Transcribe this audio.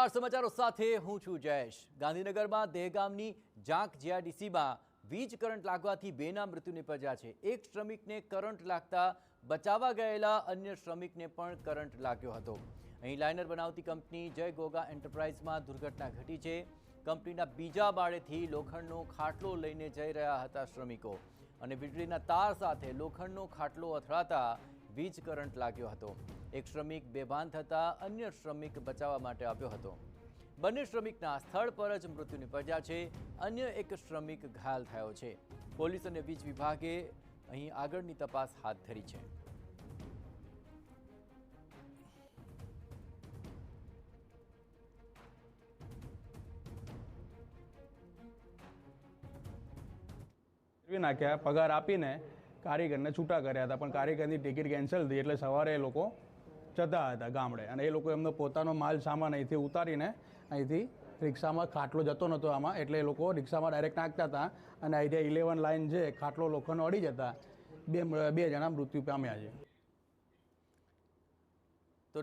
નમસ્કાર, સમાચારો સાથે હું છું જયેશ। ગાંધીનગરમાં દહેગામની જાંક જીઆઈડીસીમાં વીજ કરંટ લાગવાથી બેના મૃત્યુ નિપજ્યા છે। એક શ્રમિકને કરંટ લાગતા બચાવવા ગયેલા અન્ય શ્રમિકને પણ કરંટ લાગ્યો હતો। અહીં લાઇનર બનાવતી કંપની જય ગોગા એન્ટરપ્રાઇઝમાં દુર્ઘટના ઘટી છે। કંપનીના બીજા માળેથી લોખંડનો ખાટલો લઈને જઈ રહ્યા હતા શ્રમિકો અને વીજળીના તાર સાથે લોખંડનો ખાટલો અથડાતા વીજ કરંટ લાગ્યો હતો। એક શ્રમિક બેભાન થતા અન્ય શ્રમિક બચાવવા માટે આવ્યો હતો। બંને શ્રમિકના સ્થળ પર જ મૃત્યુ નિપજ્યા છે। અન્ય એક શ્રમિક ઘાયલ થયો છે। પોલીસ અને વીજ વિભાગે અહીં આગળની તપાસ હાથ ધરી છે। નાખ્યા પગાર આપીને કારીગરને છૂટા કર્યા હતા, પણ કારીગરની ટિકિટ કેન્સલ થઈ એટલે સવારે એ લોકો જતા હતા ગામડે અને એ લોકો એમનો પોતાનો માલ સામાન અહીંથી ઉતારીને અહીંથી રિક્ષામાં ખાટલો જતો નહોતો આમાં, એટલે એ લોકો રિક્ષામાં ડાયરેક્ટ નાખતા હતા અને અહીંથી 11 લાઇન છે ખાટલો લોખંડ અડી જતા બે જણા મૃત્યુ પામ્યા છે। તો